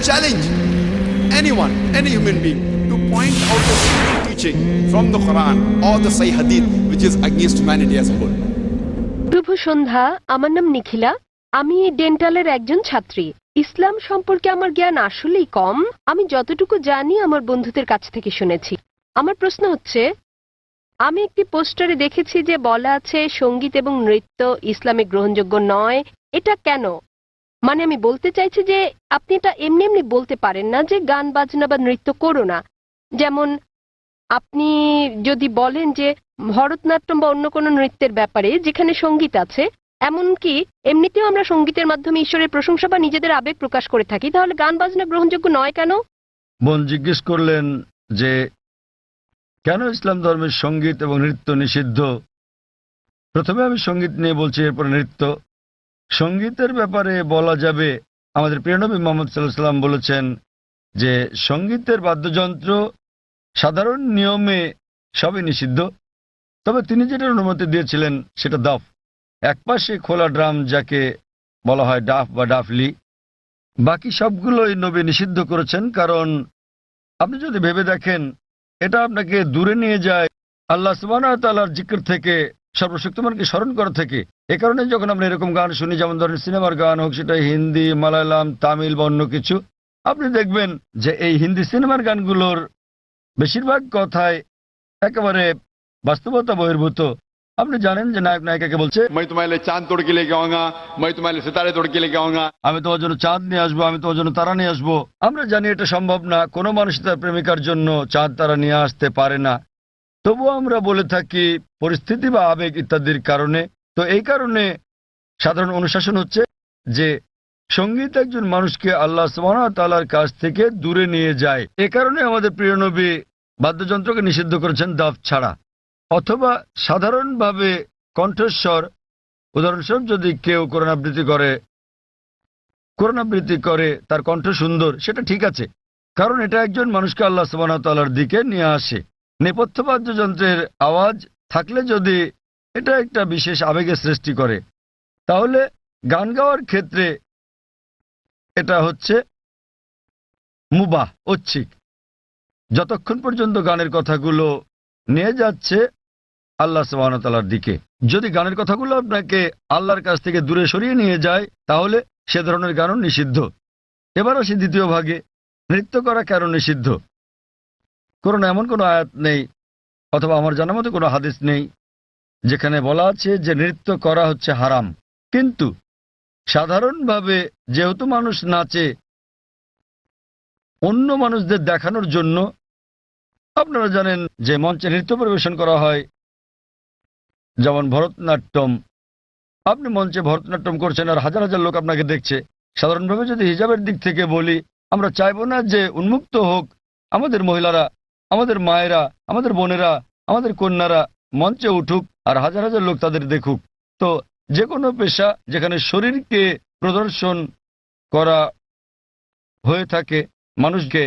challenge anyone, any human being, to point out a single teaching from the Quran or the Sahih Hadith which is against humanity as a whole. শুভ সন্ধ্যা। আমার নাম নিখিলা। আমি ডেন্টালের একজন ছাত্রী। ইসলাম সম্পর্কে আমার জ্ঞান আসলেই কম। আমি যতটুকু জানি আমার বন্ধুদের কাছ থেকে শুনেছি। আমার প্রশ্ন হচ্ছে, আমি একটি পোস্টারে দেখেছি যে বলা আছে সঙ্গীত এবং নৃত্য ইসলামে গ্রহণযোগ্য নয়। এটা কেন? মানে আমি বলতে চাইছি যে আপনি এটা এমনি এমনি বলতে পারেন না যে গান বাজনা বা নৃত্য করো না। যেমন আপনি যদি বলেন যে ভরতনাট্যম বা অন্য কোনো নৃত্যের ব্যাপারে যেখানে সঙ্গীত আছে, এমনকি এমনিতেও আমরা সঙ্গীতের মাধ্যমে ঈশ্বরের প্রশংসা বা নিজেদের আবেগ প্রকাশ করে থাকি, তাহলে গান বাজনা গ্রহণযোগ্য নয় কেন? বোন জিজ্ঞেস করলেন যে কেন ইসলাম ধর্মের সঙ্গীত এবং নৃত্য নিষিদ্ধ। প্রথমে আমি সঙ্গীত নিয়ে বলছি, এরপরে নৃত্য। সঙ্গীতের ব্যাপারে বলা যাবে, আমাদের প্রিয় নবী মুহাম্মদ সাল্লাল্লাহু আলাইহি ওয়াসাল্লাম বলেছেন যে সঙ্গীতের বাদ্যযন্ত্র সাধারণ নিয়মে সবই নিষিদ্ধ, তবে তিনি যেটার অনুমতি দিয়েছিলেন সেটা দাফ, একপাশে খোলা ড্রাম যাকে বলা হয় ডাফ বা ডাফলি। বাকি সবগুলোই নবী নিষিদ্ধ করেছেন, কারণ আপনি যদি ভেবে দেখেন এটা আপনাকে দূরে নিয়ে যায় আল্লাহ সুবহানাহু ওয়া তাআলার জিকির থেকে, সর্বশক্তিমানকে স্মরণ করা থেকে। এ কারণে যখন আমরা এরকম গান শুনি, যেমন ধরেন সিনেমার গান হোক, সেটা হিন্দি, মালায়ালাম, তামিল বা অন্য কিছু, আপনি দেখবেন যে এই হিন্দি সিনেমার গানগুলোর বেশিরভাগ কথায় একেবারে বাস্তবতা বহির্ভূত। আপনি জানেন যে নায়ক নায়িকাকে বলছে, मैं तुम्हारे लिए चांद तोड़ के लेके आऊंगा, मैं तुम्हारे लिए सितारे तोड़ के लेके आऊंगा, আমি তোমার জন্য চাঁদ নিয়ে আসবো, আমি তোমার জন্য তারা নিয়ে আসবো। আমরা জানি এটা সম্ভব না, কোনো মানুষ তার প্রেমিকার জন্য চাঁদ তারা নিয়ে আসতে পারে না। তবুও আমরা বলে থাকি পরিস্থিতি বা আবেগ ইত্যাদির কারণে। তো এই কারণে সাধারণ অনুশাসন হচ্ছে যে সঙ্গীত একজন মানুষকে আল্লাহ সুবহানাহু ওয়া তাআলার কাছ থেকে দূরে নিয়ে যায়। এ কারণে আমাদের প্রিয় নবী বাদ্যযন্ত্রকে নিষিদ্ধ করেছেন দাফ ছাড়া। অথবা সাধারণভাবে কণ্ঠস্বর, উদাহরণস্বরূপ যদি কেউ কোরআন আবৃত্তি করে তার কণ্ঠ সুন্দর, সেটা ঠিক আছে, কারণ এটা একজন মানুষকে আল্লাহ সুবহানাহু ওয়া তাআলার দিকে নিয়ে আসে। নেপথ্য বাদ্যযন্ত্রের আওয়াজ থাকলে যদি এটা একটা বিশেষ আবেগের সৃষ্টি করে, তাহলে গান গাওয়ার ক্ষেত্রে এটা হচ্ছে মুবাহ, ঐচ্ছিক, যতক্ষণ পর্যন্ত গানের কথাগুলো নিয়ে যাচ্ছে আল্লাহ সুবহানাহু ওয়া তাআলার দিকে। যদি গানের কথাগুলো আপনাকে আল্লাহর কাছ থেকে দূরে সরিয়ে নিয়ে যায়, তাহলে সে ধরনের গানও নিষিদ্ধ। এবার আসি দ্বিতীয় ভাগে, নৃত্য করা কেন নিষিদ্ধ। কোরআনে এমন কোনো আয়াত নেই, অথবা আমার জানার মতো কোনো হাদিস নেই যেখানে বলা আছে যে নৃত্য করা হচ্ছে হারাম। কিন্তু সাধারণভাবে যেহেতু মানুষ নাচে অন্য মানুষদের দেখানোর জন্য, আপনারা জানেন যে মঞ্চে নৃত্য পরিবেশন করা হয়, যেমন ভরতনাট্যম। আপনি মঞ্চে ভরতনাট্যম করছেন আর হাজার হাজার লোক আপনাকে দেখছে। সাধারণভাবে যদি হিজাবের দিক থেকে বলি, আমরা চাইবো না যে উন্মুক্ত হোক আমাদের মহিলারা, আমাদের মায়েরা, আমাদের বোনেরা, আমাদের কন্যারা মঞ্চে উঠুক আর হাজার হাজার লোক তাদের দেখুক। তো যে কোনো পেশা যেখানে শরীরকে প্রদর্শন করা হয়ে থাকে মানুষকে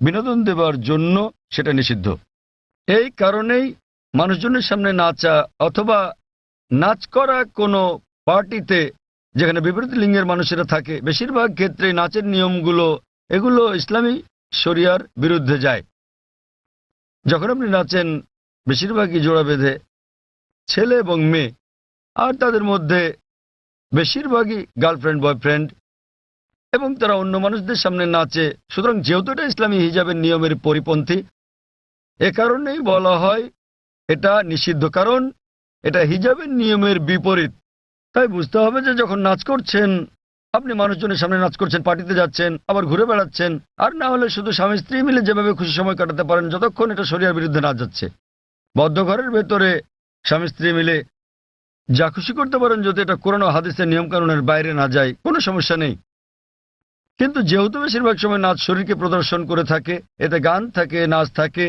বিনোদন দেবার জন্য, সেটা নিষিদ্ধ। এই কারণেই মানুষজনের সামনে নাচা অথবা নাচ করা কোনো পার্টিতে যেখানে বিপরীত লিঙ্গের মানুষেরা থাকে, বেশিরভাগ ক্ষেত্রে নাচের নিয়মগুলো এগুলো ইসলামী শরিয়ার বিরুদ্ধে যায়। যখন আপনি নাচেন বেশিরভাগই জোড়া বেঁধে, ছেলে এবং মেয়ে, আর তাদের মধ্যে বেশিরভাগই গার্লফ্রেন্ড বয়ফ্রেন্ড, এবং তারা অন্য মানুষদের সামনে নাচে। সুতরাং যেহেতু এটা ইসলামী হিজাবের নিয়মের পরিপন্থী, এ কারণেই বলা হয় এটা নিষিদ্ধ, কারণ এটা হিজাবের নিয়মের বিপরীত। তাই বুঝতে হবে যে যখন নাচ করছেন, আপনি মানুষজনের সামনে নাচ করছেন, পার্টিতে যাচ্ছেন, আবার ঘুরে বেড়াচ্ছেন, আর না হলে শুধু স্বামী স্ত্রী মিলে যেভাবে খুশি সময় কাটাতে পারেন, যতক্ষণ এটা শরিয়ার বিরুদ্ধে না যাচ্ছে। বদ্ধ ঘরের ভেতরে স্বামী স্ত্রী মিলে যা খুশি করতে পারেন, যদি এটা কোরআন ও হাদিসের নিয়মকানুনের বাইরে না যায়, কোনো সমস্যা নেই। কিন্তু যেহেতু বেশিরভাগ সময় নাচ শরীরকে প্রদর্শন করে থাকে, এতে গান থাকে, নাচ থাকে,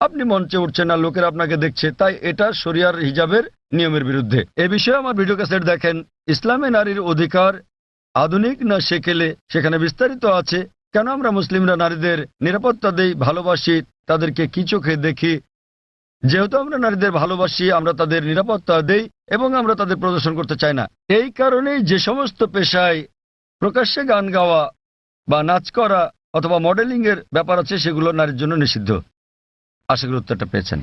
আপনি মঞ্চে উঠছেন না, লোকেরা আপনাকে দেখছে, তাই এটা শরিয়ার হিজাবের নিয়মের বিরুদ্ধে। এ বিষয়ে আমার ভিডিও ক্যাসেট দেখেন, ইসলামে নারীর অধিকার আধুনিক না সেকেলে, সেখানে বিস্তারিত আছে কেন আমরা মুসলিমরা নারীদের নিরাপত্তা দেই, ভালোবাসি, তাদেরকে কি চোখে দেখি। যেহেতু আমরা নারীদের ভালোবাসি, আমরা তাদের নিরাপত্তা দেই এবং আমরা তাদের প্রদর্শন করতে চাই না। এই কারণেই যে সমস্ত পেশায় প্রকাশ্যে গান গাওয়া বা নাচ করা অথবা মডেলিং এর ব্যাপার আছে সেগুলো নারীর জন্য নিষিদ্ধ। আশা করি উত্তরটা পেয়েছেন।